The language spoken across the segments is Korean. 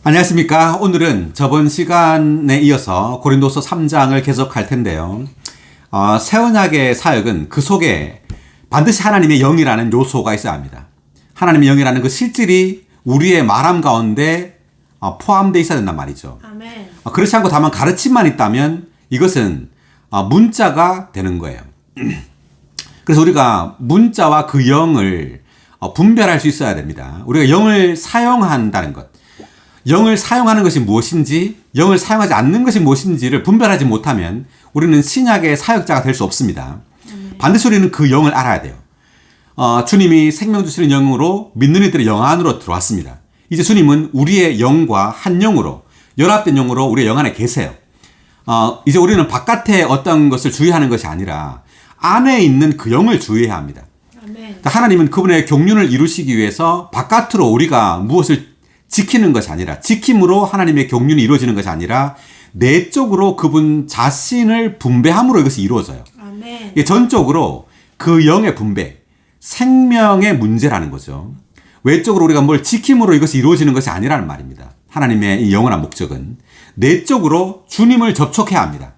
안녕하십니까. 오늘은 저번 시간에 이어서 고린도서 3장을 계속할 텐데요. 새 언약의 사역은 그 속에 반드시 하나님의 영이라는 요소가 있어야 합니다. 하나님의 영이라는 그 실질이 우리의 말함 가운데 포함되어 있어야 된단 말이죠. 아멘. 그렇지 않고 다만 가르침만 있다면 이것은 문자가 되는 거예요. 그래서 우리가 문자와 그 영을 분별할 수 있어야 됩니다. 우리가 영을 사용한다는 것, 영을 사용하는 것이 무엇인지, 영을 사용하지 않는 것이 무엇인지를 분별하지 못하면 우리는 신약의 사역자가 될 수 없습니다. 반드시 우리는 그 영을 알아야 돼요. 주님이 생명 주시는 영으로 믿는 이들의 영 안으로 들어왔습니다. 이제 주님은 우리의 영과 한 영으로, 연합된 영으로 우리의 영 안에 계세요. 이제 우리는 바깥에 어떤 것을 주의하는 것이 아니라 안에 있는 그 영을 주의해야 합니다. 아멘. 하나님은 그분의 경륜을 이루시기 위해서 바깥으로 우리가 무엇을 지키는 것이 아니라, 지킴으로 하나님의 경륜이 이루어지는 것이 아니라 내적으로 그분 자신을 분배함으로 이것이 이루어져요. 아멘. 이게 전적으로 그 영의 분배, 생명의 문제라는 거죠. 외적으로 우리가 뭘 지킴으로 이것이 이루어지는 것이 아니라는 말입니다. 하나님의 이 영원한 목적은 내적으로 주님을 접촉해야 합니다.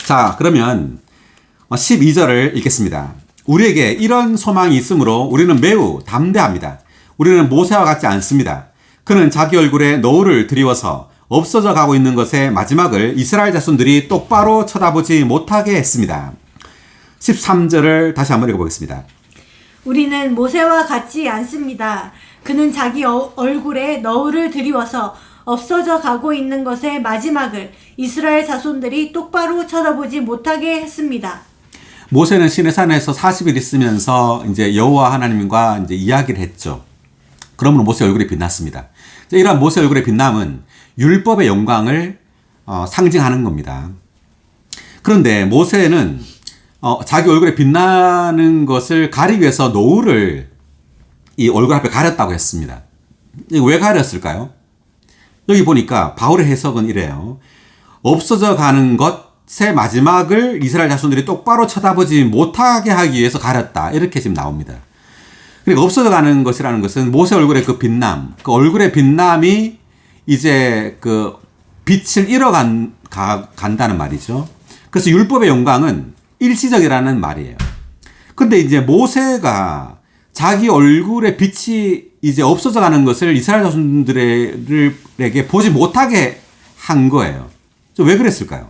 자, 그러면 12절을 읽겠습니다. 우리에게 이런 소망이 있으므로 우리는 매우 담대합니다. 우리는 모세와 같지 않습니다. 그는 자기 얼굴에 노을을 드리워서 없어져 가고 있는 것의 마지막을 이스라엘 자손들이 똑바로 쳐다보지 못하게 했습니다. 13절을 다시 한번 읽어보겠습니다. 우리는 모세와 같지 않습니다. 그는 자기 얼굴에 너울을 드리워서 없어져 가고 있는 것의 마지막을 이스라엘 자손들이 똑바로 쳐다보지 못하게 했습니다. 모세는 시내산에서 40일 있으면서 이제 여호와 하나님과 이제 이야기를 했죠. 그러므로 모세 얼굴이 빛났습니다. 이러한 모세 얼굴의 빛남은 율법의 영광을 상징하는 겁니다. 그런데 모세는 자기 얼굴에 빛나는 것을 가리기 위해서 노을을 이 얼굴 앞에 가렸다고 했습니다. 이거 왜 가렸을까요? 여기 보니까 바울의 해석은 이래요. 없어져 가는 것의 마지막을 이스라엘 자손들이 똑바로 쳐다보지 못하게 하기 위해서 가렸다. 이렇게 지금 나옵니다. 그러니까 없어져 가는 것이라는 것은 모세 얼굴의 그 빛남, 그 얼굴의 빛남이 이제 그 빛을 간다는 말이죠. 그래서 율법의 영광은 일시적이라는 말이에요. 근데 이제 모세가 자기 얼굴의 빛이 이제 없어져 가는 것을 이스라엘 자손들에게 보지 못하게 한 거예요. 왜 그랬을까요?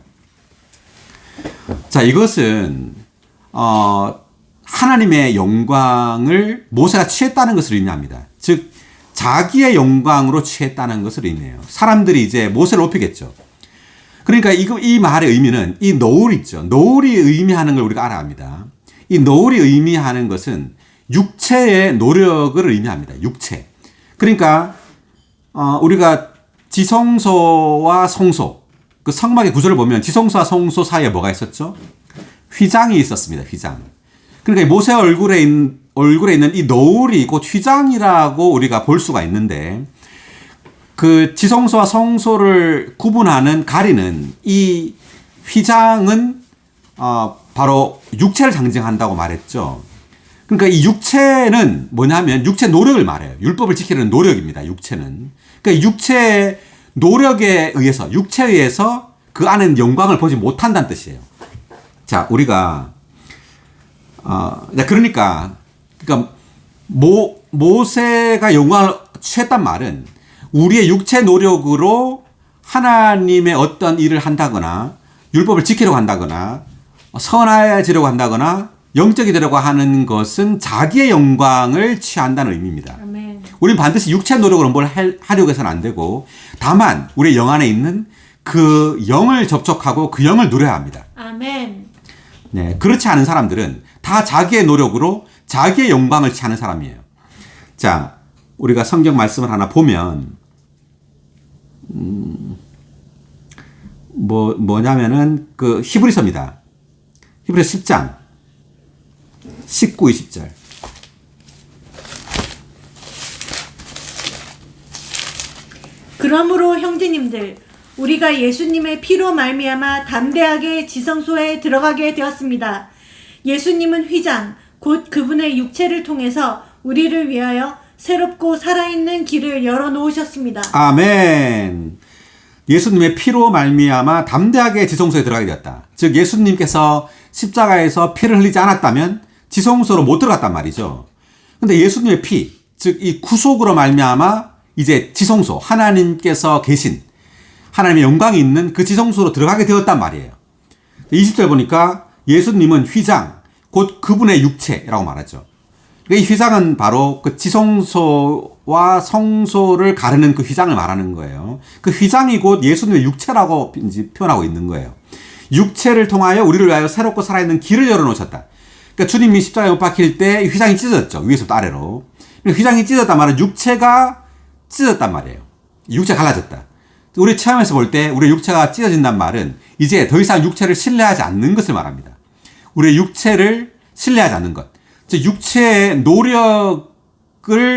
자, 이것은, 하나님의 영광을 모세가 취했다는 것을 의미합니다. 즉, 자기의 영광으로 취했다는 것을 의미해요. 사람들이 이제 모세를 높이겠죠. 그러니까 이 말의 의미는 이 노을 있죠. 노을이 의미하는 걸 우리가 알아야 합니다. 이 노을이 의미하는 것은 육체의 노력을 의미합니다. 육체. 그러니까, 우리가 지성소와 성소, 그 성막의 구조를 보면 지성소와 성소 사이에 뭐가 있었죠? 휘장이 있었습니다. 휘장. 그러니까 모세 얼굴에 있는 이 노을이 곧 휘장이라고 우리가 볼 수가 있는데, 그 지성소와 성소를 구분하는 가리는 이 휘장은 바로 육체를 상징한다고 말했죠. 그러니까 이 육체는 뭐냐면 육체 노력을 말해요. 율법을 지키는 노력입니다. 육체는. 그러니까 육체의 노력에 의해서, 육체에 의해서 그 안에는 영광을 보지 못한다는 뜻이에요. 자, 우리가 그러니까 모세가 영광을 취했단 말은 우리의 육체 노력으로 하나님의 어떤 일을 한다거나 율법을 지키려고 한다거나 선해지려고 한다거나 영적이 되려고 하는 것은 자기의 영광을 취한다는 의미입니다. 아멘. 우리는 반드시 육체 노력으로 뭘 하려고 해서는 안 되고, 다만 우리의 영 안에 있는 그 영을 접촉하고 그 영을 누려야 합니다. 아멘. 네, 그렇지 않은 사람들은 다 자기의 노력으로 자기의 영광을 취하는 사람이에요. 자, 우리가 성경 말씀을 하나 보면 뭐냐면은 그 히브리서입니다. 히브리서 10장 19, 20절. 그러므로 형제님들, 우리가 예수님의 피로 말미암아 담대하게 지성소에 들어가게 되었습니다. 예수님은 휘장, 곧 그분의 육체를 통해서 우리를 위하여 새롭고 살아있는 길을 열어놓으셨습니다. 아멘. 예수님의 피로 말미암아 담대하게 지성소에 들어가게 되었다. 즉 예수님께서 십자가에서 피를 흘리지 않았다면 지성소로 못 들어갔단 말이죠. 근데 예수님의 피, 즉 이 구속으로 말미암아 이제 지성소, 하나님께서 계신 하나님의 영광이 있는 그 지성소로 들어가게 되었단 말이에요. 20절 보니까 예수님은 휘장, 곧 그분의 육체라고 말하죠. 이 휘장은 바로 그 지성소와 성소를 가르는 그 휘장을 말하는 거예요. 그 휘장이 곧 예수님의 육체라고 표현하고 있는 거예요. 육체를 통하여 우리를 위하여 새롭고 살아있는 길을 열어놓으셨다. 그러니까 주님이 십자가에 못 박힐 때 휘장이 찢어졌죠. 위에서부터 아래로. 휘장이 찢어졌단 말은 육체가 찢어졌단 말이에요. 육체가 갈라졌다. 우리 체험에서 볼 때 우리의 육체가 찢어진단 말은 이제 더 이상 육체를 신뢰하지 않는 것을 말합니다. 우리의 육체를 신뢰하지 않는 것. 즉 육체의 노력을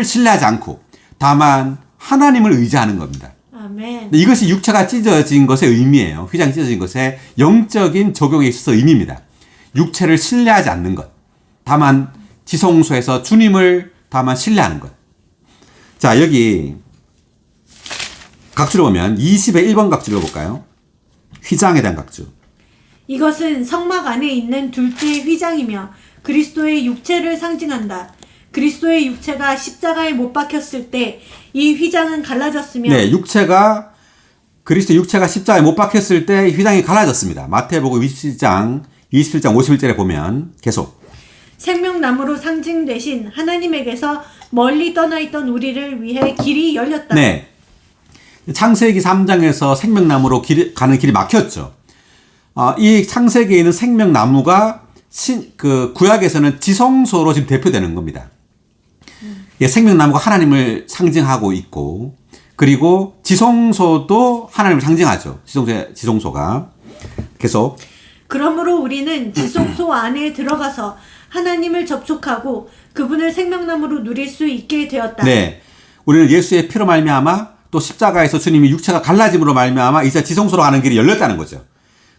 신뢰하지 않고 다만 하나님을 의지하는 겁니다. 아멘. 이것이 육체가 찢어진 것의 의미예요. 휘장이 찢어진 것의 영적인 적용에 있어서 의미입니다. 육체를 신뢰하지 않는 것. 다만 지성소에서 주님을 다만 신뢰하는 것. 자, 여기 각주를 보면 20의 1번 각주를 볼까요? 휘장에 대한 각주. 이것은 성막 안에 있는 둘째 휘장이며 그리스도의 육체를 상징한다. 그리스도의 육체가 십자가에 못 박혔을 때 이 휘장은 갈라졌으며 네, 그리스도 육체가 십자가에 못 박혔을 때 휘장이 갈라졌습니다. 마태복음 27장 51절에 보면 계속 생명나무로 상징되신 하나님에게서 멀리 떠나 있던 우리를 위해 길이 열렸다. 네. 창세기 3장에서 생명나무로 가는 길이 막혔죠. 이 창세기에 있는 생명나무가 그 구약에서는 지성소로 지금 대표되는 겁니다. 예, 생명나무가 하나님을 상징하고 있고, 그리고 지성소도 하나님을 상징하죠. 지성소가. 계속. 그러므로 우리는 지성소 안에 들어가서 하나님을 접촉하고 그분을 생명나무로 누릴 수 있게 되었다. 네. 우리는 예수의 피로 말미암아 또 십자가에서 주님이 육체가 갈라짐으로 말미암아 이제 지성소로 가는 길이 열렸다는 거죠.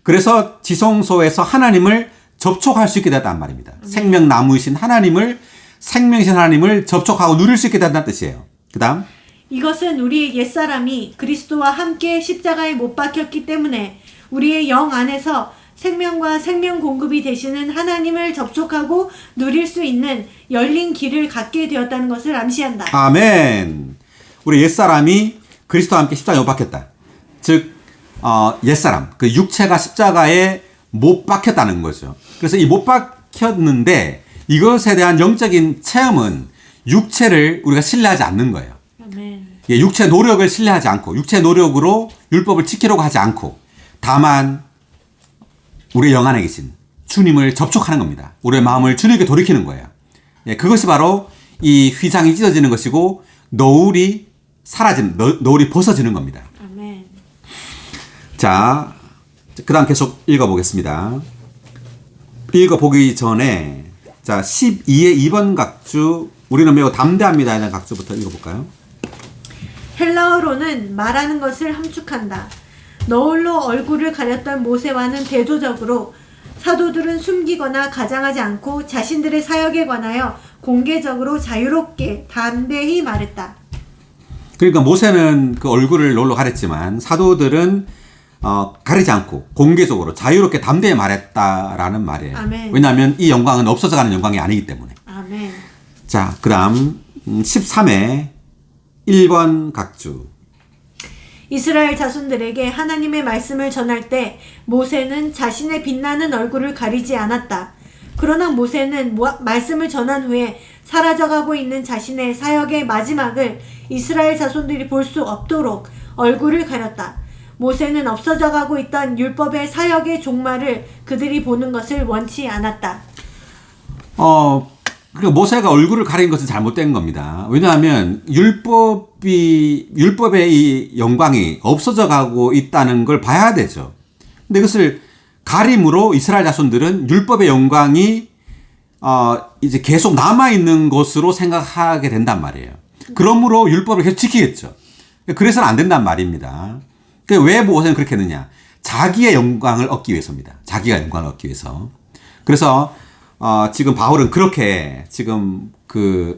그래서 지성소에서 하나님을 접촉할 수 있게 됐단 말입니다. 생명나무이신 하나님을, 생명이신 하나님을 접촉하고 누릴 수 있게 된다는 뜻이에요. 그 다음. 이것은 우리의 옛사람이 그리스도와 함께 십자가에 못 박혔기 때문에 우리의 영 안에서 생명과 생명 공급이 되시는 하나님을 접촉하고 누릴 수 있는 열린 길을 갖게 되었다는 것을 암시한다. 아멘. 우리 옛사람이 그리스도와 함께 십자가에 못 박혔다. 즉 옛사람, 그 육체가 십자가에 못 박혔다는 거죠. 그래서 이 못 박혔는데 이것에 대한 영적인 체험은 육체를 우리가 신뢰하지 않는 거예요. 아멘. 예, 육체 노력을 신뢰하지 않고 육체 노력으로 율법을 지키려고 하지 않고 다만 우리의 영 안에 계신 주님을 접촉하는 겁니다. 우리의 마음을 주님께 돌이키는 거예요. 예, 그것이 바로 이 휘장이 찢어지는 것이고 노을이 노을이 벗어지는 겁니다. 아멘. 자, 그 다음 계속 읽어보겠습니다. 읽어보기 전에 자 12의 2번 각주, 우리는 매우 담대합니다 하는 각주부터 읽어볼까요? 헬라어로는 말하는 것을 함축한다. 너울로 얼굴을 가렸던 모세와는 대조적으로 사도들은 숨기거나 가장하지 않고 자신들의 사역에 관하여 공개적으로 자유롭게 담대히 말했다. 그러니까 모세는 그 얼굴을 너울로 가렸지만 사도들은 가리지 않고 공개적으로 자유롭게 담대히 말했다라는 말이에요. 아멘. 왜냐하면 이 영광은 없어져가는 영광이 아니기 때문에. 아멘. 자, 그 다음 13회 1번 각주. 이스라엘 자손들에게 하나님의 말씀을 전할 때 모세는 자신의 빛나는 얼굴을 가리지 않았다. 그러나 모세는 말씀을 전한 후에 사라져가고 있는 자신의 사역의 마지막을 이스라엘 자손들이 볼 수 없도록 얼굴을 가렸다. 모세는 없어져가고 있던 율법의 사역의 종말을 그들이 보는 것을 원치 않았다. 그러니까 모세가 얼굴을 가린 것은 잘못된 겁니다. 왜냐하면 율법의 이 영광이 없어져 가고 있다는 걸 봐야 되죠. 근데 이것을 가림으로 이스라엘 자손들은 율법의 영광이 이제 계속 남아 있는 것으로 생각하게 된단 말이에요. 그러므로 율법을 계속 지키겠죠. 그래서는 안 된단 말입니다. 왜 모세는 그렇게 했느냐? 자기의 영광을 얻기 위해서입니다. 자기가 영광을 얻기 위해서. 그래서 지금 바울은 그렇게 지금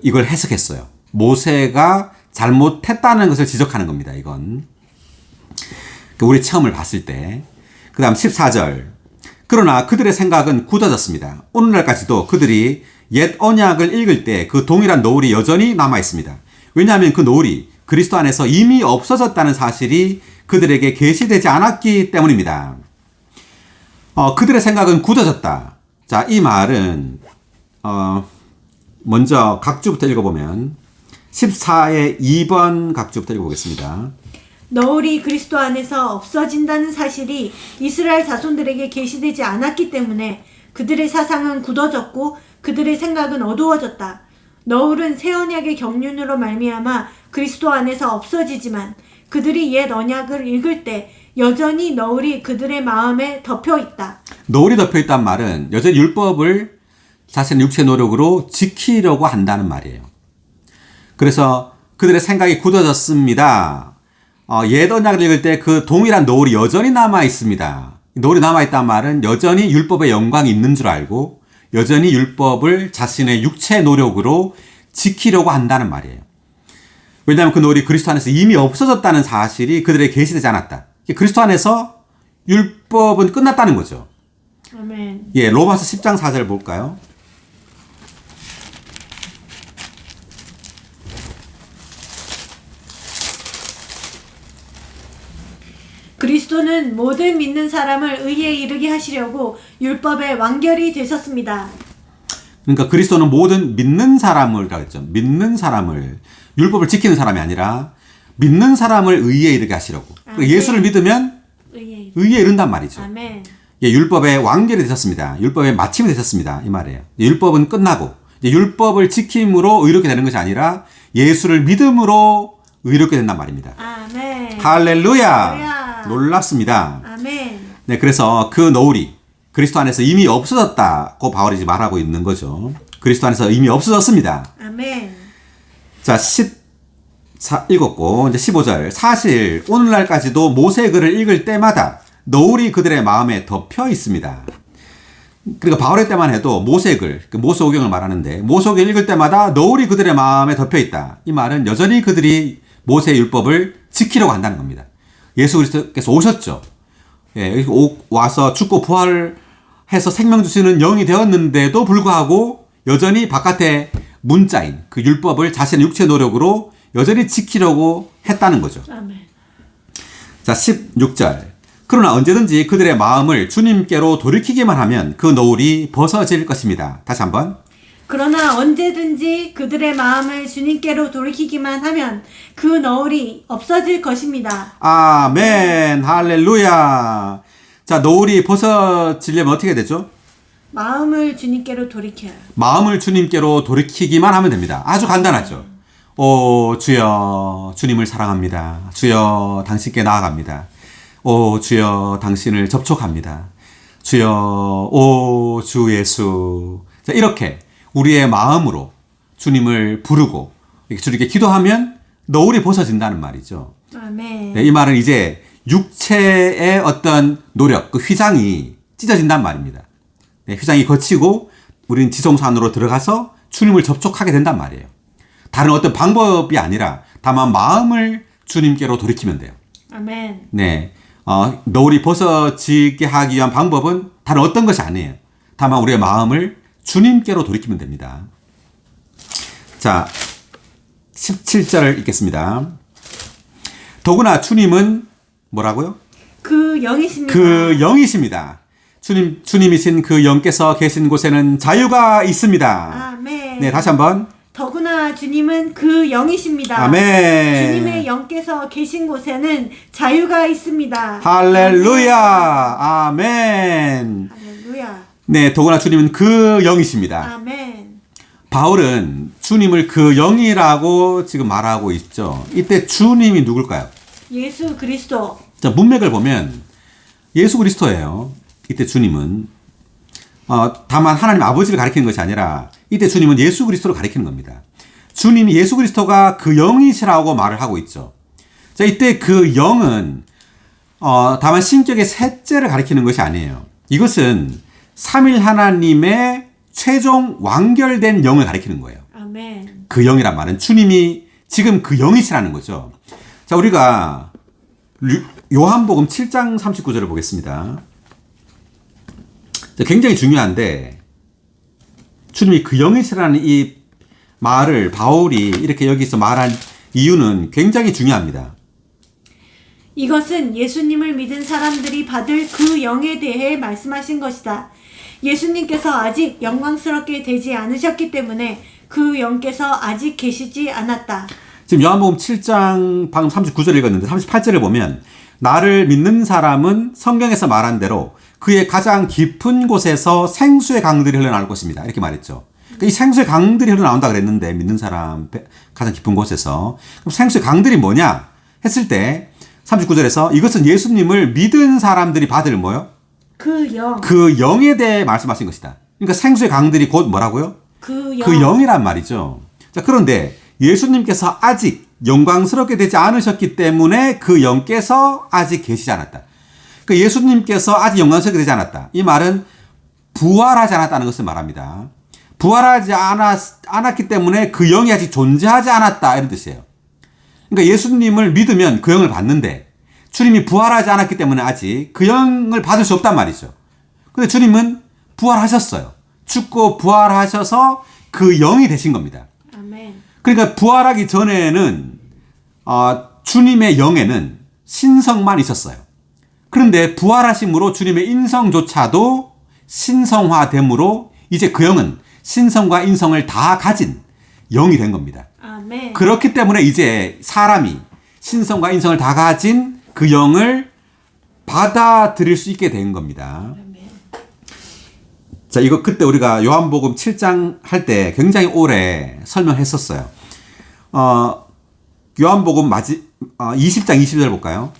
이걸 해석했어요. 모세가 잘못했다는 것을 지적하는 겁니다. 이건 우리 처음을 봤을 때. 그 다음 14절. 그러나 그들의 생각은 굳어졌습니다. 오늘날까지도 그들이 옛 언약을 읽을 때 그 동일한 노을이 여전히 남아 있습니다. 왜냐하면 그 노을이 그리스도 안에서 이미 없어졌다는 사실이 그들에게 계시되지 않았기 때문입니다. 그들의 생각은 굳어졌다. 자, 이 말은 먼저 각주부터 읽어보면 14의 2번 각주부터 읽어보겠습니다. 너울이 그리스도 안에서 없어진다는 사실이 이스라엘 자손들에게 계시되지 않았기 때문에 그들의 사상은 굳어졌고 그들의 생각은 어두워졌다. 너울은 새 언약의 경륜으로 말미암아 그리스도 안에서 없어지지만 그들이 옛 언약을 읽을 때 여전히 너울이 그들의 마음에 덮여 있다. 너울이 덮여 있다는 말은 여전히 율법을 자신의 육체 노력으로 지키려고 한다는 말이에요. 그래서 그들의 생각이 굳어졌습니다. 옛 언약을 읽을 때 그 동일한 노을이 여전히 남아 있습니다. 노을이 남아 있다는 말은 여전히 율법의 영광이 있는 줄 알고 여전히 율법을 자신의 육체 노력으로 지키려고 한다는 말이에요. 왜냐하면 그 노을이 그리스도 안에서 이미 없어졌다는 사실이 그들에게 계시되지 않았다. 그리스도 안에서 율법은 끝났다는 거죠. 아멘. 예, 로마서 10장 4절 볼까요? 그리스도는 모든 믿는 사람을 의에 이르게 하시려고 율법의 완결이 되셨습니다. 그러니까 그리스도는 모든 믿는 사람을 그랬죠. 믿는 사람을 율법을 지키는 사람이 아니라 믿는 사람을 의에 이르게 하시려고. 아멘. 예수를 믿으면 의에 이른단 말이죠. 아멘. 예, 율법의 완결이 되셨습니다. 율법의 마침이 되셨습니다. 이 말이에요. 율법은 끝나고 율법을 지킴으로 의롭게 되는 것이 아니라 예수를 믿음으로 의롭게 된단 말입니다. 아멘. 할렐루야. 할렐루야. 놀랍습니다. 아멘. 네, 그래서 그 노을이 그리스도 안에서 이미 없어졌다고 바울이 지금 말하고 있는 거죠. 그리스도 안에서 이미 없어졌습니다. 아멘. 자, 읽었고, 이제 15절. 사실, 오늘날까지도 모세 글을 읽을 때마다 노을이 그들의 마음에 덮여 있습니다. 그러니까 바울의 때만 해도 모세 글, 모세오경을 말하는데, 모세오경을 읽을 때마다 노을이 그들의 마음에 덮여 있다. 이 말은 여전히 그들이 모세의 율법을 지키려고 한다는 겁니다. 예수 그리스도께서 오셨죠. 예, 와서 죽고 부활해서 생명 주시는 영이 되었는데도 불구하고 여전히 바깥에 문자인 그 율법을 자신의 육체 노력으로 여전히 지키려고 했다는 거죠. 아멘. 자, 16절. 그러나 언제든지 그들의 마음을 주님께로 돌이키기만 하면 그 노을이 벗어질 것입니다. 다시 한번. 그러나 언제든지 그들의 마음을 주님께로 돌이키기만 하면 그 너울이 없어질 것입니다. 아멘. 할렐루야. 자, 노을이 벗어지려면 어떻게 되죠? 마음을 주님께로 돌이켜요. 마음을 주님께로 돌이키기만 하면 됩니다. 아주 간단하죠. 오, 주여, 주님을 사랑합니다. 주여, 당신께 나아갑니다. 오, 주여, 당신을 접촉합니다. 주여, 오, 주 예수. 자, 이렇게 우리의 마음으로 주님을 부르고 주님께 기도하면 노을이 벗어진다는 말이죠. 아멘. 네, 이 말은 이제 육체의 어떤 노력, 그 휘장이 찢어진단 말입니다. 네, 휘장이 거치고 우리는 지성소 안으로 들어가서 주님을 접촉하게 된단 말이에요. 다른 어떤 방법이 아니라 다만 마음을 주님께로 돌이키면 돼요. 아멘. 네, 노을이 벗어지게 하기 위한 방법은 다른 어떤 것이 아니에요. 다만 우리의 마음을 주님께로 돌이키면 됩니다. 자, 17절을 읽겠습니다. 더구나 주님은 뭐라고요? 그 영이십니다. 그 영이십니다. 주님이신 그 영께서 계신 곳에는 자유가 있습니다. 아멘. 네, 다시 한번. 더구나 주님은 그 영이십니다. 아멘. 주님의 영께서 계신 곳에는 자유가 있습니다. 할렐루야. 아멘. 할렐루야. 네, 더구나 주님은 그 영이십니다. 아멘. 바울은 주님을 그 영이라고 지금 말하고 있죠. 이때 주님이 누굴까요? 예수 그리스도. 자, 문맥을 보면 예수 그리스도예요. 이때 주님은 다만 하나님 아버지를 가리키는 것이 아니라 이때 주님은 예수 그리스도를 가리키는 겁니다. 주님이 예수 그리스도가 그 영이시라고 말을 하고 있죠. 자, 이때 그 영은 다만 신격의 셋째를 가리키는 것이 아니에요. 이것은 삼일 하나님의 최종 완결된 영을 가리키는 거예요. 아멘. 그 영이란 말은 주님이 지금 그 영이시라는 거죠. 자, 우리가 요한복음 7장 39절을 보겠습니다. 자, 굉장히 중요한데 주님이 그 영이시라는 이 말을 바울이 이렇게 여기서 말한 이유는 굉장히 중요합니다. 이것은 예수님을 믿은 사람들이 받을 그 영에 대해 말씀하신 것이다. 예수님께서 아직 영광스럽게 되지 않으셨기 때문에 그 영께서 아직 계시지 않았다. 지금 요한복음 7장 방금 39절 읽었는데 38절을 보면 나를 믿는 사람은 성경에서 말한 대로 그의 가장 깊은 곳에서 생수의 강들이 흘러나올 것입니다. 이렇게 말했죠. 그러니까 이 생수의 강들이 흘러나온다 그랬는데 믿는 사람 가장 깊은 곳에서 그럼 생수의 강들이 뭐냐 했을 때 39절에서 이것은 예수님을 믿은 사람들이 받을 뭐요? 그 영. 그 영에 대해 말씀하신 것이다. 그러니까 생수의 강들이 곧 뭐라고요? 그 영. 그 영이란 말이죠. 자, 그런데 예수님께서 아직 영광스럽게 되지 않으셨기 때문에 그 영께서 아직 계시지 않았다. 그러니까 예수님께서 아직 영광스럽게 되지 않았다. 이 말은 부활하지 않았다는 것을 말합니다. 부활하지 않았기 때문에 그 영이 아직 존재하지 않았다. 이런 뜻이에요. 그러니까 예수님을 믿으면 그 영을 받는데 주님이 부활하지 않았기 때문에 아직 그 영을 받을 수 없단 말이죠. 근데 주님은 부활하셨어요. 죽고 부활하셔서 그 영이 되신 겁니다. 아멘. 그러니까 부활하기 전에는 주님의 영에는 신성만 있었어요. 그런데 부활하심으로 주님의 인성조차도 신성화됨으로 이제 그 영은 신성과 인성을 다 가진 영이 된 겁니다. 아멘. 그렇기 때문에 이제 사람이 신성과 인성을 다 가진 그 영을 받아들일 수 있게 된 겁니다. 자, 이거 그때 우리가 요한복음 7장 할 때 굉장히 오래 설명했었어요. 요한복음 20장 20절 볼까요?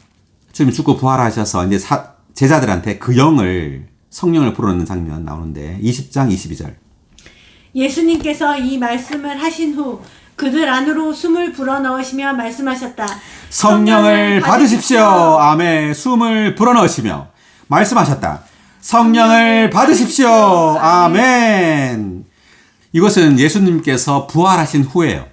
주님 죽고 부활하셔서 이제 제자들한테 그 영을 성령을 불어넣는 장면 나오는데 20장 22절. 예수님께서 이 말씀을 하신 후 그들 안으로 숨을 불어넣으시며 말씀하셨다. 성령을 받으십시오. 아멘. 숨을 불어넣으시며 말씀하셨다. 성령을 받으십시오. 아멘. 이것은 예수님께서 부활하신 후에요.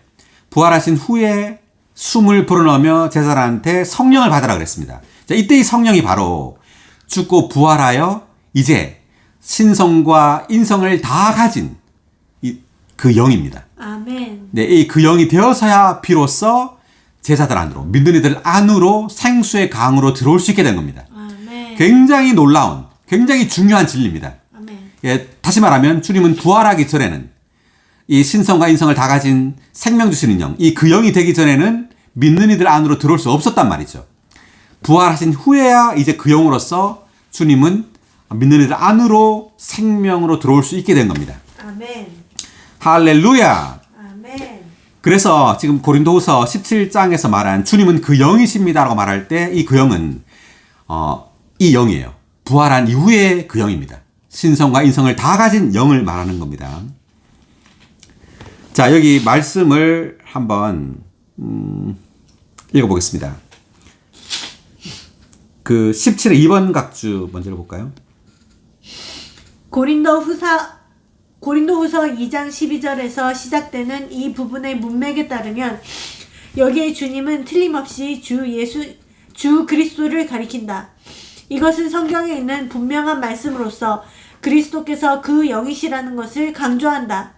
부활하신 후에 숨을 불어넣으며 제자들한테 성령을 받으라 그랬습니다. 자, 이때 이 성령이 바로 죽고 부활하여 이제 신성과 인성을 다 가진 그 영입니다. 아멘. 네, 이 그 영이 되어서야 비로소 제자들 안으로, 믿는 이들 안으로 생수의 강으로 들어올 수 있게 된 겁니다. 아멘. 굉장히 놀라운, 굉장히 중요한 진리입니다. 아멘. 예, 다시 말하면 주님은 부활하기 전에는 이 신성과 인성을 다 가진 생명 주시는 영, 이 그 영이 되기 전에는 믿는 이들 안으로 들어올 수 없었단 말이죠. 부활하신 후에야 이제 그 영으로서 주님은 믿는 이들 안으로 생명으로 들어올 수 있게 된 겁니다. 아멘. 할렐루야. 아멘. 그래서 지금 고린도후서 17장에서 말한 주님은 그 영이십니다라고 말할 때 이 그 영은 이 영이에요. 부활한 이후의 그 영입니다. 신성과 인성을 다 가진 영을 말하는 겁니다. 자, 여기 말씀을 한번 읽어보겠습니다. 그 17의 2번 각주 먼저 볼까요? 고린도후서 2장 12절에서 시작되는 이 부분의 문맥에 따르면 여기에 주님은 틀림없이 주 그리스도를 가리킨다. 이것은 성경에 있는 분명한 말씀으로서 그리스도께서 그 영이시라는 것을 강조한다.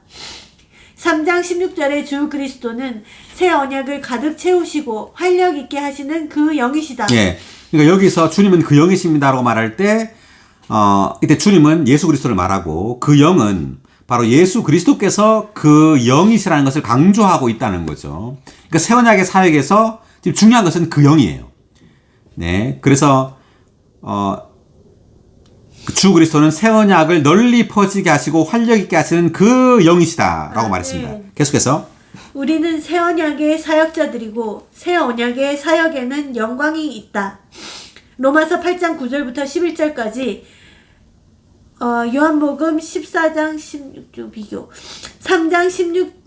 3장 16절의 주 그리스도는 새 언약을 가득 채우시고 활력 있게 하시는 그 영이시다. 예. 그러니까 여기서 주님은 그 영이십니다라고 말할 때 이때 주님은 예수 그리스도를 말하고 그 영은 바로 예수 그리스도께서 그 영이시라는 것을 강조하고 있다는 거죠. 그러니까 새 언약의 사역에서 지금 중요한 것은 그 영이에요. 네. 그래서 주 그리스도는 새 언약을 널리 퍼지게 하시고 활력 있게 하시는 그 영이시다라고 말했습니다. 계속해서 우리는 새 언약의 사역자들이고 새 언약의 사역에는 영광이 있다. 로마서 8장 9절부터 11절까지 요한복음 14장 16절 비교 3장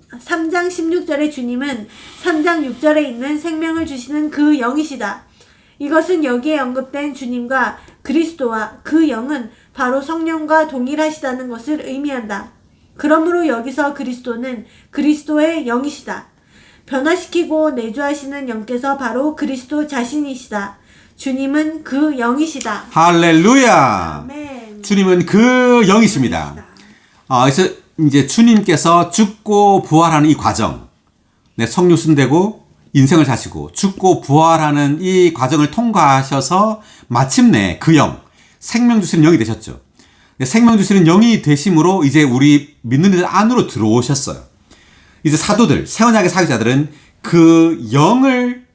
16절의 주님은 3장 6절에 있는 생명을 주시는 그 영이시다. 이것은 여기에 언급된 주님과 그리스도와 그 영은 바로 성령과 동일하시다는 것을 의미한다. 그러므로 여기서 그리스도는 그리스도의 영이시다. 변화시키고 내주하시는 영께서 바로 그리스도 자신이시다. 주님은 그 영이시다. 할렐루야. 아멘. 주님은 그 영이십니다. 그래서 이제 주님께서 죽고 부활하는 이 과정, 네, 성육신되고 인생을 사시고 죽고 부활하는 이 과정을 통과하셔서 마침내 그 영, 생명 주시는 영이 되셨죠. 생명 주시는 영이 되심으로 이제 우리 믿는 이들 안으로 들어오셨어요. 이제 사도들, 새 언약의 사역자들은 그 영을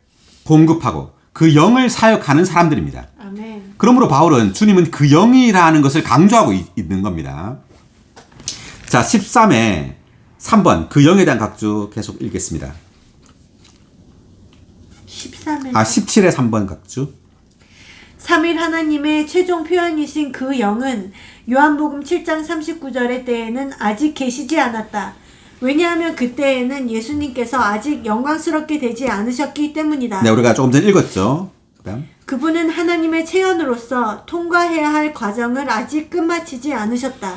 공급하고 그 영을 사역하는 사람들입니다. 아멘. 그러므로 바울은 주님은 그 영이라는 것을 강조하고 있는 겁니다. 자, 13에 3번 그 영에 대한 각주 계속 읽겠습니다. 17에 3번 각주. 3일 하나님의 최종 표현이신 그 영은 요한복음 7장 39절의 때에는 아직 계시지 않았다. 왜냐하면 그때에는 예수님께서 아직 영광스럽게 되지 않으셨기 때문이다. 네, 우리가 조금 전에 읽었죠. 그다음. 그분은 하나님의 체현으로서 통과해야 할 과정을 아직 끝마치지 않으셨다.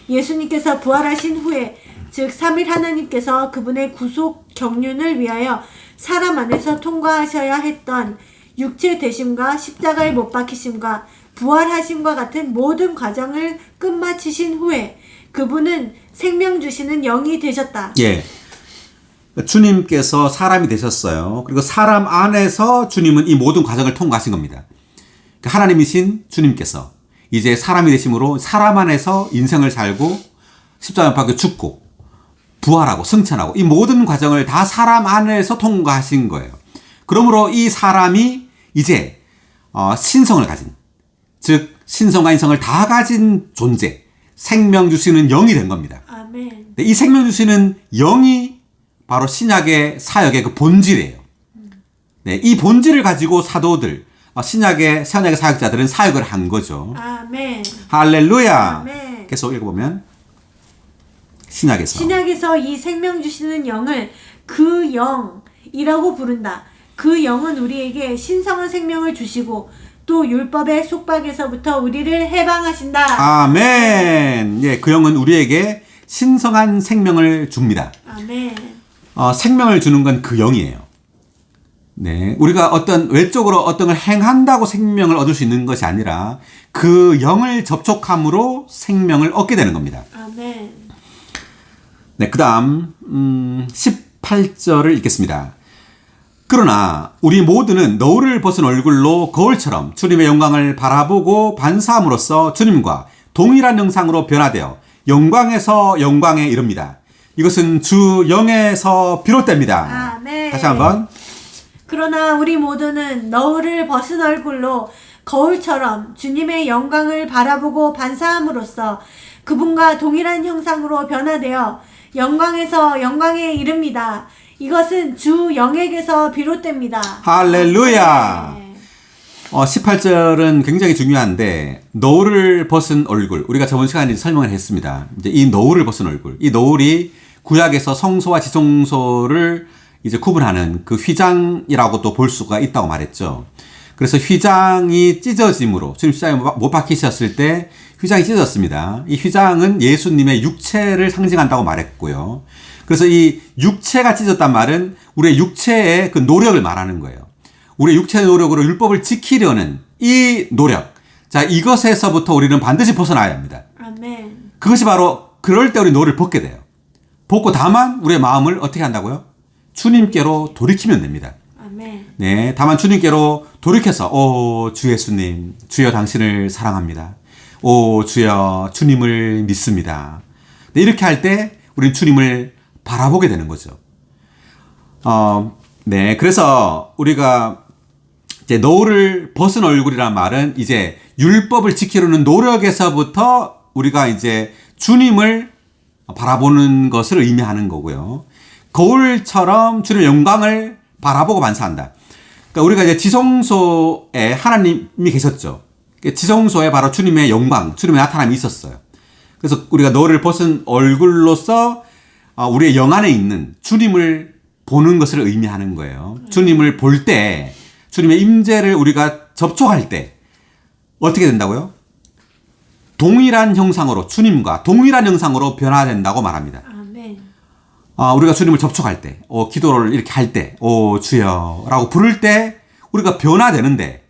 예수님께서 부활하신 후에 즉 3일 하나님께서 그분의 구속 경륜을 위하여 사람 안에서 통과하셔야 했던 육체 되심과 십자가에 못 박히심과 부활하심과 같은 모든 과정을 끝마치신 후에 그분은 생명 주시는 영이 되셨다. 예. 주님께서 사람이 되셨어요. 그리고 사람 안에서 주님은 이 모든 과정을 통과하신 겁니다. 하나님이신 주님께서 이제 사람이 되심으로 사람 안에서 인생을 살고 십자가 박혀 죽고 부활하고 승천하고 이 모든 과정을 다 사람 안에서 통과하신 거예요. 그러므로 이 사람이 이제 신성을 가진, 즉 신성과 인성을 다 가진 존재, 생명 주시는 영이 된 겁니다. 아멘. 이 생명 주시는 영이 바로 신약의 사역의 그 본질이에요. 네, 이 본질을 가지고 사도들, 신약의 새언약의 사역자들은 사역을 한 거죠. 아멘. 할렐루야. 아멘. 계속 읽어보면 신약에서 이 생명 주시는 영을 그 영이라고 부른다. 그 영은 우리에게 신성한 생명을 주시고 또 율법의 속박에서부터 우리를 해방하신다. 아멘. 예, 그 영은 우리에게 신성한 생명을 줍니다. 아멘. 생명을 주는 건 그 영이에요. 네, 우리가 외적으로 어떤 걸 행한다고 생명을 얻을 수 있는 것이 아니라 그 영을 접촉함으로 생명을 얻게 되는 겁니다. 아멘. 네, 그 다음 18절을 읽겠습니다. 그러나 우리 모두는 너울을 벗은 얼굴로 거울처럼 주님의 영광을 바라보고 반사함으로써 주님과 동일한 형상으로 변화되어 영광에서 영광에 이릅니다. 이것은 주 영에서 비롯됩니다. 아멘. 다시 한번. 그러나 우리 모두는 너울을 벗은 얼굴로 거울처럼 주님의 영광을 바라보고 반사함으로써 그분과 동일한 형상으로 변화되어 영광에서 영광에 이릅니다. 이것은 주 영에게서 비롯됩니다. 할렐루야. 네. 18절은 굉장히 중요한데 너울을 벗은 얼굴, 우리가 저번 시간에 설명을 했습니다. 이제 이 너울을 벗은 얼굴, 이 너울이 구약에서 성소와 지성소를 이제 구분하는 그 휘장이라고도 볼 수가 있다고 말했죠. 그래서 휘장이 찢어짐으로 주님 십자가에 못 박히셨을 때 휘장이 찢어졌습니다. 이 휘장은 예수님의 육체를 상징한다고 말했고요. 그래서 이 육체가 찢어졌단 말은 우리의 육체의 그 노력을 말하는 거예요. 우리의 육체의 노력으로 율법을 지키려는 이 노력. 자, 이것에서부터 우리는 반드시 벗어나야 합니다. 아멘. 그것이 바로 그럴 때 우리 노를 벗게 돼요. 벗고 다만 우리의 마음을 어떻게 한다고요? 주님께로 돌이키면 됩니다. 아멘. 네, 다만 주님께로 돌이켜서 오 주 예수님, 주여 당신을 사랑합니다. 오 주여 주님을 믿습니다. 네, 이렇게 할 때 우리는 주님을 바라보게 되는 거죠. 네, 그래서 우리가 이제 너울을 벗은 얼굴이란 말은 이제 율법을 지키려는 노력에서부터 우리가 이제 주님을 바라보는 것을 의미하는 거고요. 거울처럼 주님의 영광을 바라보고 반사한다. 그러니까 우리가 이제 지성소에 하나님이 계셨죠. 지성소에 바로 주님의 영광, 주님의 나타남이 있었어요. 그래서 우리가 너울을 벗은 얼굴로서 우리의 영 안에 있는 주님을 보는 것을 의미하는 거예요. 주님을 볼 때, 주님의 임재를 우리가 접촉할 때 어떻게 된다고요? 동일한 형상으로 주님과 동일한 형상으로 변화된다고 말합니다. 아멘. 우리가 주님을 접촉할 때, 기도를 이렇게 할 때, 주여라고 부를 때 우리가 변화되는데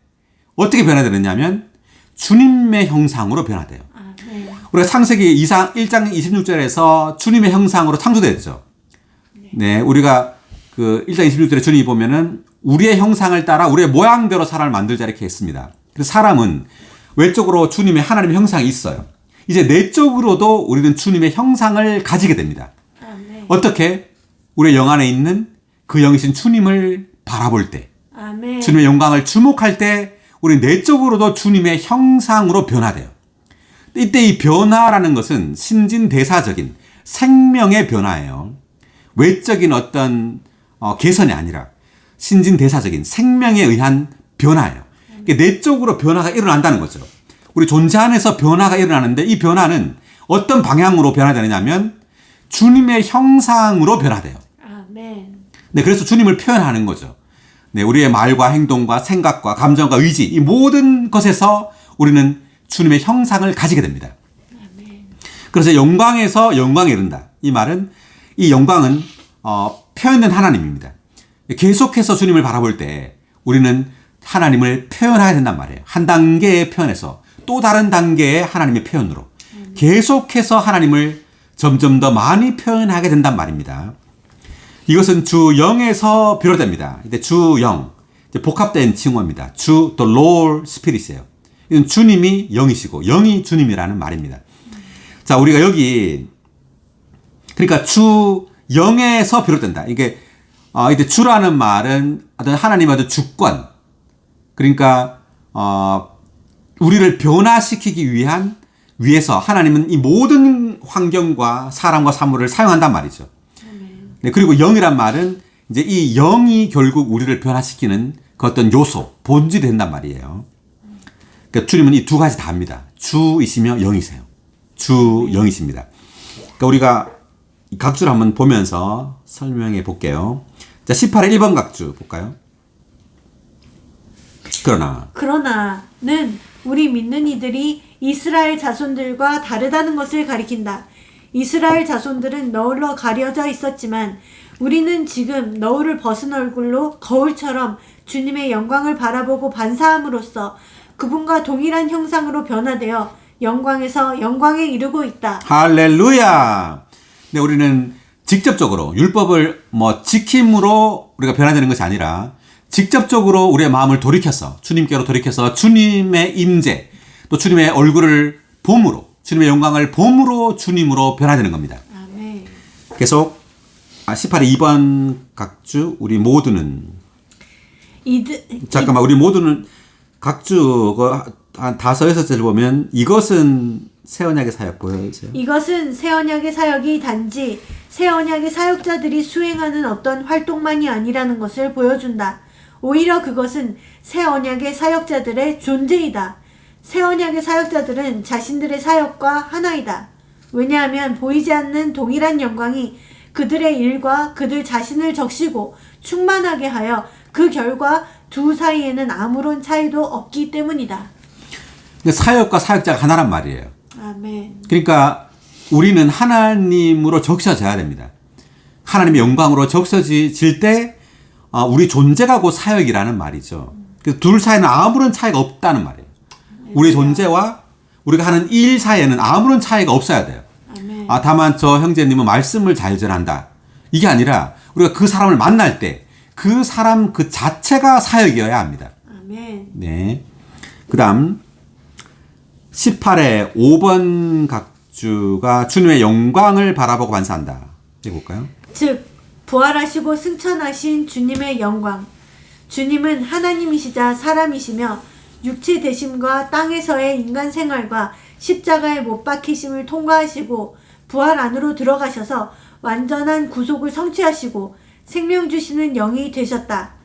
어떻게 변화되느냐면 주님의 형상으로 변화돼요. 아멘. 우리가 창세기 1장 26절에서 주님의 형상으로 창조됐죠. 네, 우리가 그 1장 26절에 주님이 보면은 우리의 형상을 따라 우리의 모양대로 사람을 만들자 이렇게 했습니다. 그래서 사람은 외적으로 주님의 하나님의 형상이 있어요. 이제 내적으로도 우리는 주님의 형상을 가지게 됩니다. 아멘. 어떻게? 우리의 영 안에 있는 그 영이신 주님을 바라볼 때, 아멘. 주님의 영광을 주목할 때 우리 내적으로도 주님의 형상으로 변화돼요. 이때 이 변화라는 것은 신진대사적인 생명의 변화예요. 외적인 어떤 개선이 아니라 신진대사적인 생명에 의한 변화예요. 그러니까 내적으로 변화가 일어난다는 거죠. 우리 존재 안에서 변화가 일어나는데 이 변화는 어떤 방향으로 변화되느냐면 주님의 형상으로 변화돼요. 아멘. 네, 그래서 주님을 표현하는 거죠. 네, 우리의 말과 행동과 생각과 감정과 의지 이 모든 것에서 우리는 주님의 형상을 가지게 됩니다. 아멘. 그래서 영광에서 영광에 이른다. 이 말은 이 영광은 표현된 하나님입니다. 계속해서 주님을 바라볼 때 우리는 하나님을 표현해야 된단 말이에요. 한 단계의 표현에서 또 다른 단계의 하나님의 표현으로 계속해서 하나님을 점점 더 많이 표현하게 된단 말입니다. 이것은 주 영에서 비롯됩니다. 이제 주 영, 복합된 칭호입니다. 주, the Lord Spirit이에요. 이건 주님이 영이시고 영이 주님이라는 말입니다. 자, 우리가 여기 그러니까 주 영에서 비롯된다. 이게 이제 주라는 말은 어떤 하나님의 어떤 주권, 그러니까 우리를 변화시키기 위해서 하나님은 이 모든 환경과 사람과 사물을 사용한단 말이죠. 네, 그리고 영이란 말은 이제 이 영이 결국 우리를 변화시키는 그 어떤 요소, 본질이 된단 말이에요. 그러니까 주님은 이 두 가지 다 합니다. 주이시며 영이세요. 주 영이십니다. 그러니까 우리가 각주를 한번 보면서 설명해 볼게요. 자, 18의 1번 각주 볼까요? 그러나는 우리 믿는 이들이 이스라엘 자손들과 다르다는 것을 가리킨다. 이스라엘 자손들은 너울로 가려져 있었지만 우리는 지금 너울을 벗은 얼굴로 거울처럼 주님의 영광을 바라보고 반사함으로써 그분과 동일한 형상으로 변화되어 영광에서 영광에 이르고 있다. 할렐루야! 네, 우리는 직접적으로 율법을 지킴으로 우리가 변화되는 것이 아니라 직접적으로 우리의 마음을 돌이켜서 주님께로 돌이켜서 주님의 임재 또 주님의 얼굴을 봄으로 주님의 영광을 봄으로 주님으로 변화되는 겁니다. 아멘. 계속 18의 2번 각주 우리 모두는 잠깐만 우리 모두는 각주 한 5-6절 보면 이것은 새 언약의 사역 보여주세요. 이것은 새 언약의 사역이 단지 새 언약의 사역자들이 수행하는 어떤 활동만이 아니라는 것을 보여준다. 오히려 그것은 새 언약의 사역자들의 존재이다. 새 언약의 사역자들은 자신들의 사역과 하나이다. 왜냐하면 보이지 않는 동일한 영광이 그들의 일과 그들 자신을 적시고 충만하게 하여 그 결과 두 사이에는 아무런 차이도 없기 때문이다. 사역과 사역자가 하나란 말이에요. 아멘. 그러니까 우리는 하나님으로 적셔져야 됩니다. 하나님의 영광으로 적셔질 때 우리 존재가 곧 사역이라는 말이죠. 그래서 둘 사이에는 아무런 차이가 없다는 말이에요. 우리 존재와 우리가 하는 일 사이에는 아무런 차이가 없어야 돼요. 아멘. 다만 저 형제님은 말씀을 잘 전한다. 이게 아니라 우리가 그 사람을 만날 때 그 사람 그 자체가 사역이어야 합니다. 아멘. 네. 그 다음 18의 5번 각주가 주님의 영광을 바라보고 반사한다. 해볼까요? 즉 부활하시고 승천하신 주님의 영광. 주님은 하나님이시자 사람이시며 육체 되심과 땅에서의 인간 생활과 십자가에 못 박히심을 통과하시고 부활 안으로 들어가셔서 완전한 구속을 성취하시고 생명 주시는 영이 되셨다.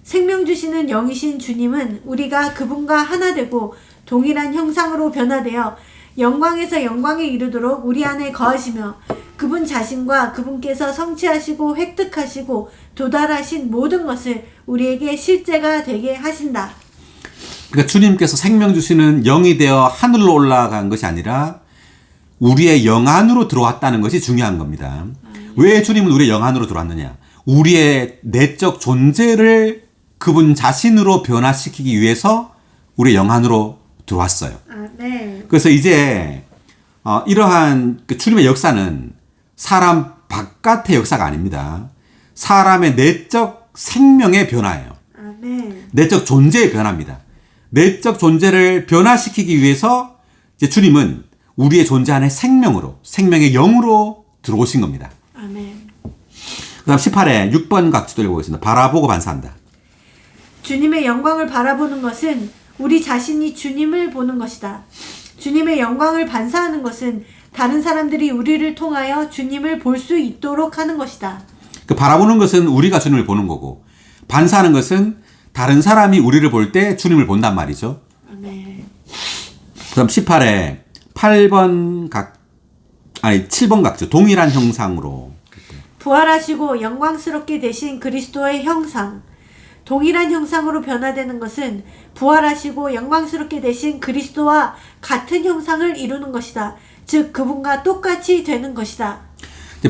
생명 주시는 영이신 주님은 우리가 그분과 하나 되고 동일한 형상으로 변화되어 영광에서 영광에 이르도록 우리 안에 거하시며 그분 자신과 그분께서 성취하시고 획득하시고 도달하신 모든 것을 우리에게 실제가 되게 하신다. 그러니까 주님께서 생명 주시는 영이 되어 하늘로 올라간 것이 아니라 우리의 영 안으로 들어왔다는 것이 중요한 겁니다. 왜 주님은 우리의 영 안으로 들어왔느냐? 우리의 내적 존재를 그분 자신으로 변화시키기 위해서 우리의 영 안으로 들어왔어요. 네. 그래서 이제 이러한 그 주님의 역사는 사람 바깥의 역사가 아닙니다. 사람의 내적 생명의 변화예요. 네. 내적 존재의 변화입니다. 내적 존재를 변화시키기 위해서 이제 주님은 우리의 존재 안에 생명으로, 생명의 영으로 들어오신 겁니다. 아멘. 그 다음 18회 6번 각주도 읽어보겠습니다. 바라보고 반사한다. 주님의 영광을 바라보는 것은 우리 자신이 주님을 보는 것이다. 주님의 영광을 반사하는 것은 다른 사람들이 우리를 통하여 주님을 볼 수 있도록 하는 것이다. 그 바라보는 것은 우리가 주님을 보는 거고, 반사하는 것은 다른 사람이 우리를 볼 때 주님을 본단 말이죠. 네. 그 다음 18회 7번 각주 동일한 형상으로. 부활하시고 영광스럽게 되신 그리스도의 형상. 동일한 형상으로 변화되는 것은 부활하시고 영광스럽게 되신 그리스도와 같은 형상을 이루는 것이다. 즉 그분과 똑같이 되는 것이다.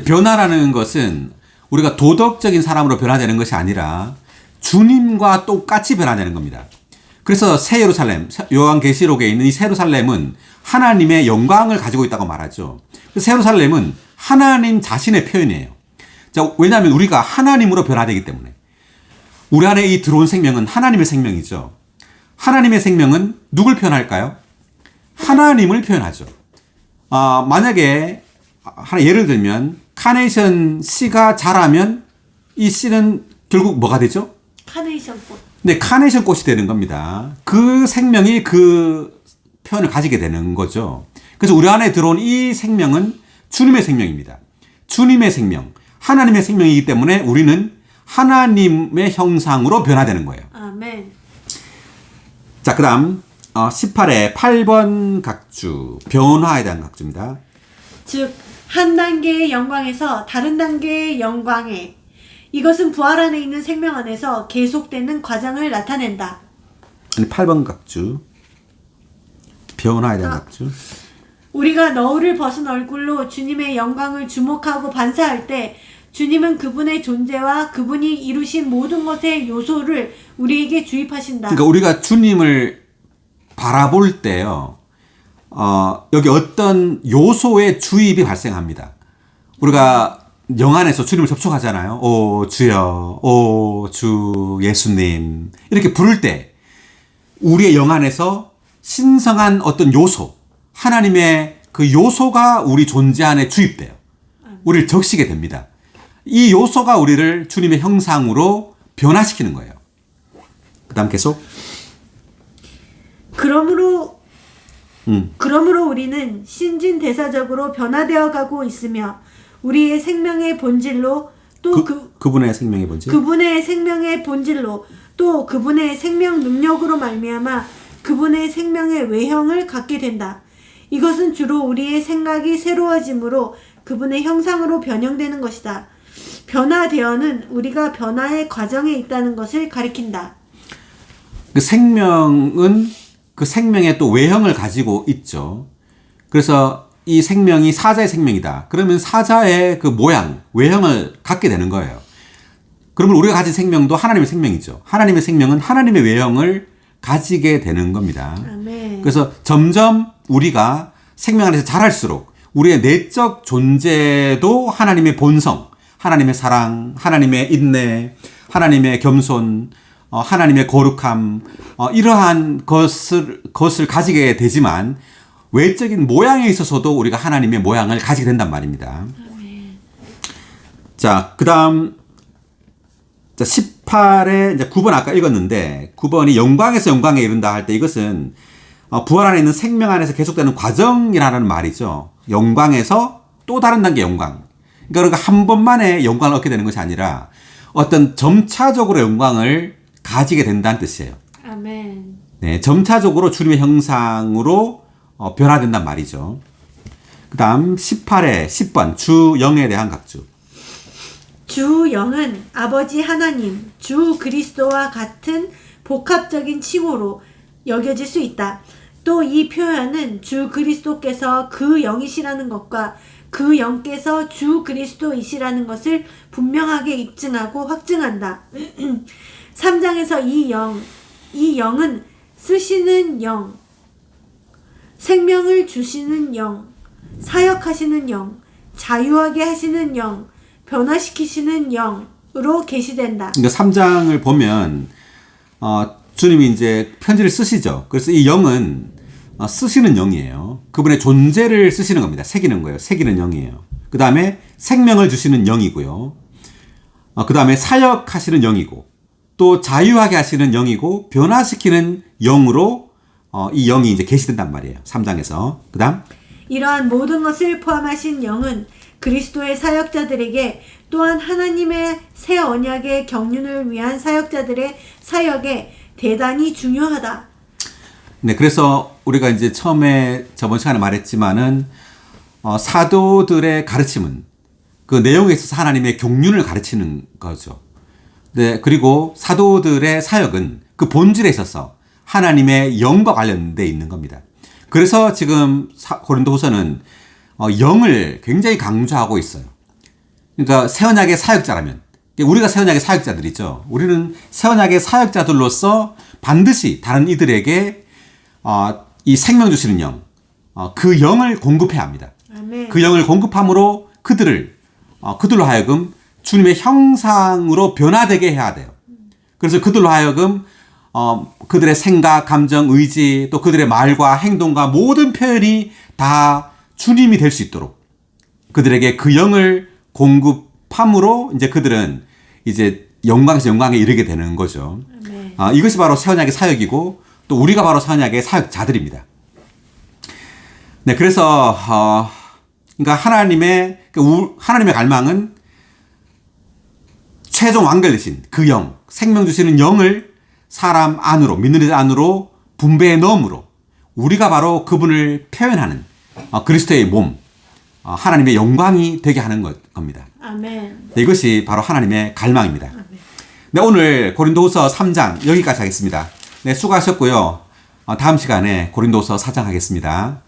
변화라는 것은 우리가 도덕적인 사람으로 변화되는 것이 아니라 주님과 똑같이 변화되는 겁니다. 그래서 새 예루살렘, 요한계시록에 있는 이 새 예루살렘은 하나님의 영광을 가지고 있다고 말하죠. 새 예루살렘은 하나님 자신의 표현이에요. 자, 왜냐하면 우리가 하나님으로 변화되기 때문에. 우리 안에 이 들어온 생명은 하나님의 생명이죠. 하나님의 생명은 누굴 표현할까요? 하나님을 표현하죠. 만약에 하나 예를 들면 카네이션 씨가 자라면 이 씨는 결국 뭐가 되죠? 카네이션 꽃. 네, 카네이션 꽃이 되는 겁니다. 그 생명이 그 표현을 가지게 되는 거죠. 그래서 우리 안에 들어온 이 생명은 주님의 생명입니다. 주님의 생명, 하나님의 생명이기 때문에 우리는 하나님의 형상으로 변화되는 거예요. 아멘. 자, 그 다음 18회 8번 각주, 변화에 대한 각주입니다. 즉 한 단계의 영광에서 다른 단계의 영광에, 이것은 부활 안에 있는 생명 안에서 계속되는 과정을 나타낸다. 8번 각주, 변화에 대한 각주. 우리가 너울을 벗은 얼굴로 주님의 영광을 주목하고 반사할 때 주님은 그분의 존재와 그분이 이루신 모든 것의 요소를 우리에게 주입하신다. 그러니까 우리가 주님을 바라볼 때요, 여기 어떤 요소의 주입이 발생합니다. 우리가 영 안에서 주님을 접촉하잖아요. 오 주여, 오 주 예수님 이렇게 부를 때 우리의 영 안에서 신성한 어떤 요소, 하나님의 그 요소가 우리 존재 안에 주입돼요. 우리를 적시게 됩니다. 이 요소가 우리를 주님의 형상으로 변화시키는 거예요. 그 다음 계속. 그러므로 우리는 신진대사적으로 변화되어 가고 있으며 우리의 생명의 본질로 또 그분의 생명의 본질. 그분의 생명의 본질로 또 그분의 생명 능력으로 말미암아 그분의 생명의 외형을 갖게 된다. 이것은 주로 우리의 생각이 새로워짐으로 그분의 형상으로 변형되는 것이다. 변화되어는 우리가 변화의 과정에 있다는 것을 가리킨다. 그 생명은 그 생명의 또 외형을 가지고 있죠. 그래서 이 생명이 사자의 생명이다. 그러면 사자의 그 모양, 외형을 갖게 되는 거예요. 그러면 우리가 가진 생명도 하나님의 생명이죠. 하나님의 생명은 하나님의 외형을 가지게 되는 겁니다. 아멘. 그래서 점점 우리가 생명 안에서 자랄수록 우리의 내적 존재도 하나님의 본성, 하나님의 사랑, 하나님의 인내, 하나님의 겸손, 하나님의 거룩함, 이러한 것을 가지게 되지만 외적인 모양에 있어서도 우리가 하나님의 모양을 가지게 된단 말입니다. 자, 그 다음 18에 이제 9번 아까 읽었는데 9번이 영광에서 영광에 이른다 할 때 이것은 부활 안에 있는 생명 안에서 계속되는 과정이라는 말이죠. 영광에서 또 다른 단계 영광. 그러니까 한 번만에 영광을 얻게 되는 것이 아니라 어떤 점차적으로 영광을 가지게 된다는 뜻이에요. 아멘. 네, 점차적으로 주님의 형상으로 변화된단 말이죠. 그 다음 18에 10번 주 영에 대한 각주. 주 영은 아버지 하나님, 주 그리스도와 같은 복합적인 칭호로 여겨질 수 있다. 또 이 표현은 주 그리스도께서 그 영이시라는 것과 그 영께서 주 그리스도이시라는 것을 분명하게 입증하고 확증한다. 3장에서 이 영은 쓰시는 영, 생명을 주시는 영, 사역하시는 영, 자유하게 하시는 영, 변화시키시는 영으로 계시된다. 그러니까 3장을 보면 주님이 이제 편지를 쓰시죠. 그래서 이 영은 쓰시는 영이에요. 그분의 존재를 쓰시는 겁니다. 새기는 거예요. 새기는 영이에요. 그 다음에 생명을 주시는 영이고요. 그 다음에 사역하시는 영이고, 또 자유하게 하시는 영이고, 변화시키는 영으로 이 영이 이제 계시된단 말이에요. 3장에서. 그 다음. 이러한 모든 것을 포함하신 영은 그리스도의 사역자들에게 또한 하나님의 새 언약의 경륜을 위한 사역자들의 사역에 대단히 중요하다. 네, 그래서 우리가 이제 처음에 저번 시간에 말했지만은 사도들의 가르침은 그 내용에 있어서 하나님의 경륜을 가르치는 거죠. 네, 그리고 사도들의 사역은 그 본질에 있어서 하나님의 영과 관련돼 있는 겁니다. 그래서 지금 고린도후서는 영을 굉장히 강조하고 있어요. 그러니까 새 언약의 사역자라면, 우리가 새 언약의 사역자들이죠. 우리는 새 언약의 사역자들로서 반드시 다른 이들에게 이 생명 주시는 영, 그 영을 공급해야 합니다. 아멘. 그 영을 공급함으로 그들로 하여금 주님의 형상으로 변화되게 해야 돼요. 그래서 그들로 하여금 그들의 생각, 감정, 의지, 또 그들의 말과 행동과 모든 표현이 다 주님이 될 수 있도록 그들에게 그 영을 공급함으로 이제 그들은 이제 영광에서 영광에 이르게 되는 거죠. 네. 이것이 바로 새 언약의 사역이고 또 우리가 바로 새 언약의 사역자들입니다. 네, 그래서 그러니까 하나님의 갈망은 최종 완결되신 그 영, 생명 주시는 영을 사람 안으로, 믿는 이들 안으로 분배해 넣음으로 우리가 바로 그분을 표현하는 그리스도의 몸, 하나님의 영광이 되게 하는 겁니다. 아멘. 네, 이것이 바로 하나님의 갈망입니다. 네, 오늘 고린도후서 3장 여기까지 하겠습니다. 네, 수고하셨고요. 다음 시간에 고린도후서 4장 하겠습니다.